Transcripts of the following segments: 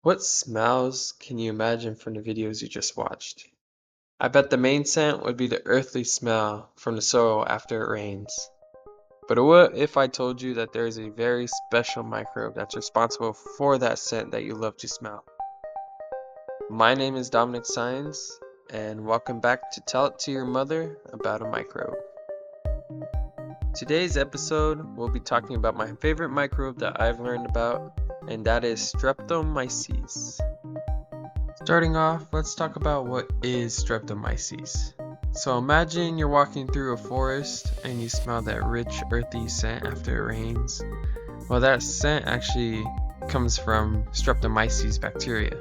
What smells can you imagine from the videos you just watched? I bet the main scent would be the earthly smell from the soil after it rains. But what if I told you that there is a very special microbe that's responsible for that scent that you love to smell? My name is Dominic Science, and welcome back to Tell It to Your Mother About a Microbe. Today's episode, we'll be talking about my favorite microbe that I've learned about, and that is Streptomyces. Starting off, let's talk about what is Streptomyces. So imagine you're walking through a forest and you smell that rich earthy scent after it rains. Well, that scent actually comes from Streptomyces bacteria.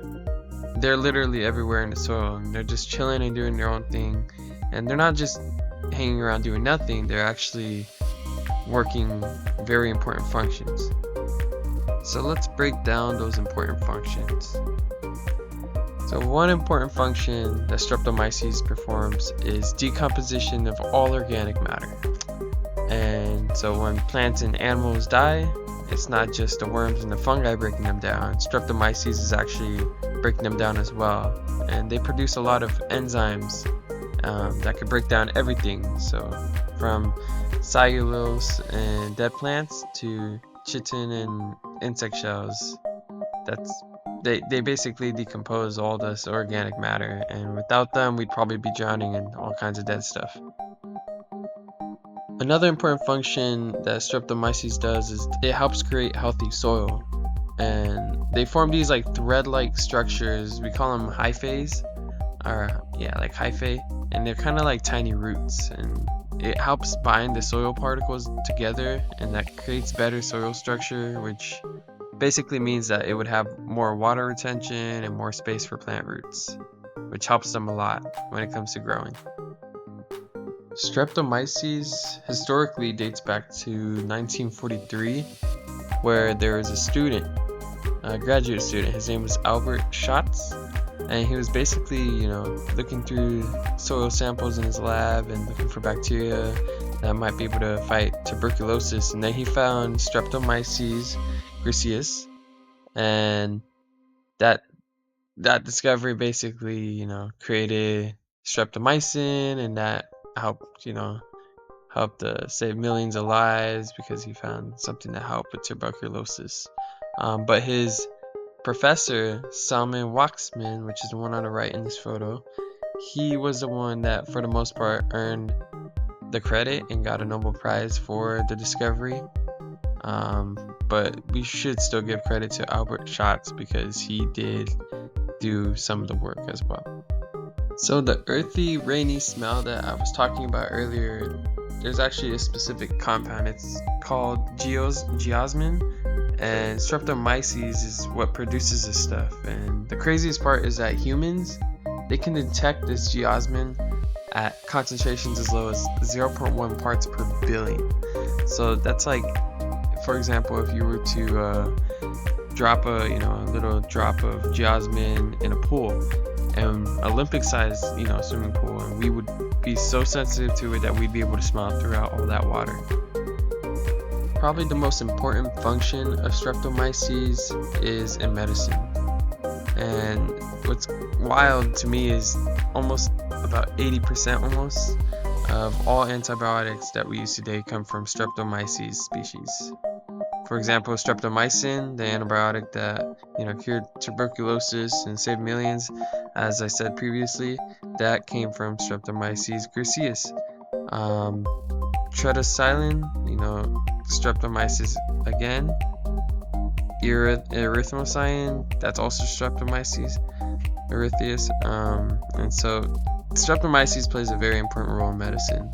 They're literally everywhere in the soil and they're just chilling and doing their own thing. And they're not just hanging around doing nothing, they're actually working very important functions. So let's break down those important functions. So one important function that Streptomyces performs is decomposition of all organic matter. And so when plants and animals die, it's not just the worms and the fungi breaking them down. Streptomyces is actually breaking them down as well. And they produce a lot of enzymes that could break down everything. So from cellulose and dead plants to chitin and insect shells. They basically decompose all this organic matter, and without them we'd probably be drowning in all kinds of dead stuff. Another important function that Streptomyces does is it helps create healthy soil, and they form these like thread-like structures. We call them hyphae, hyphae, and they're kind of like tiny roots, and it helps bind the soil particles together, and that creates better soil structure, which basically means that it would have more water retention and more space for plant roots, which helps them a lot when it comes to growing. Streptomyces historically dates back to 1943, where there was a student, a graduate student. His name was Albert Schatz, and he was basically, looking through soil samples in his lab and looking for bacteria that might be able to fight tuberculosis, and then he found Streptomyces griseus, and that discovery basically created streptomycin, and that helped save millions of lives because he found something that helped with tuberculosis. But his professor Salman Waxman, which is the one on the right in this photo, he was the one that for the most part earned the credit and got a Nobel Prize for the discovery. But we should still give credit to Albert Schatz because he did do some of the work as well. So the earthy, rainy smell that I was talking about earlier, there's actually a specific compound. It's called geosmin, and Streptomyces is what produces this stuff. And the craziest part is that humans, they can detect this geosmin at concentrations as low as 0.1 parts per billion. So that's like, for example, if you were to drop a little drop of geosmin in a pool, an Olympic-sized swimming pool, and we would be so sensitive to it that we'd be able to smell it throughout all that water. Probably the most important function of Streptomyces is in medicine. And what's wild to me is almost about 80% of all antibiotics that we use today come from Streptomyces species. For example, streptomycin, the antibiotic that cured tuberculosis and saved millions, as I said previously, that came from Streptomyces griseus. Tetracycline, Streptomyces again. Erythromycin, that's also Streptomyces erytheus. And so Streptomyces plays a very important role in medicine.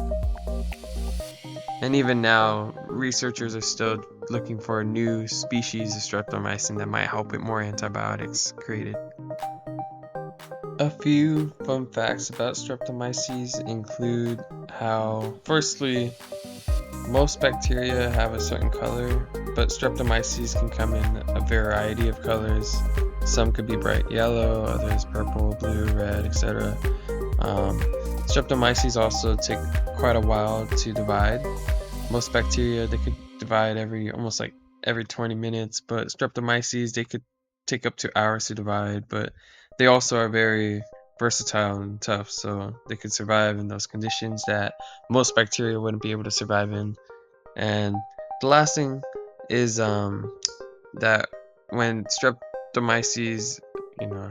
And even now, researchers are still looking for a new species of streptomycin that might help with more antibiotics created. A few fun facts about Streptomyces include how, firstly, most bacteria have a certain color, but Streptomyces can come in a variety of colors. Some could be bright yellow, others purple, blue, red, etc. Streptomyces also take quite a while to divide. Most bacteria, they could divide every 20 minutes, but Streptomyces, they could take up to hours to divide, but they also are very versatile and tough, so they could survive in those conditions that most bacteria wouldn't be able to survive in. And the last thing is that when streptomyces,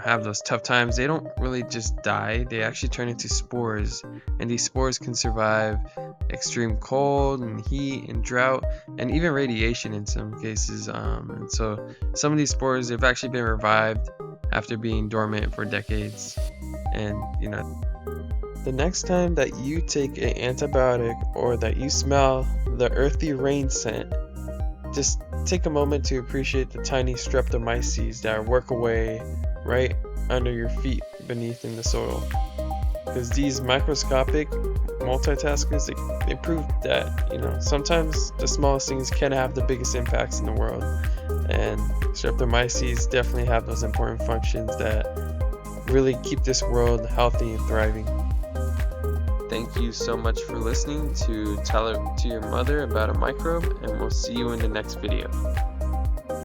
have those tough times, they don't really just die. They actually turn into spores, and these spores can survive extreme cold and heat and drought and even radiation in some cases. And so some of these spores, they've actually been revived after being dormant for decades. And the next time that you take an antibiotic or that you smell the earthy rain scent, just take a moment to appreciate the tiny streptomyces that work away right under your feet beneath in the soil. Because these microscopic multitaskers, they prove that sometimes the smallest things can have the biggest impacts in the world. And streptomyces definitely have those important functions that really keep this world healthy and thriving. Thank you so much for listening to Tell It to Your Mother About a Microbe, and we'll see you in the next video.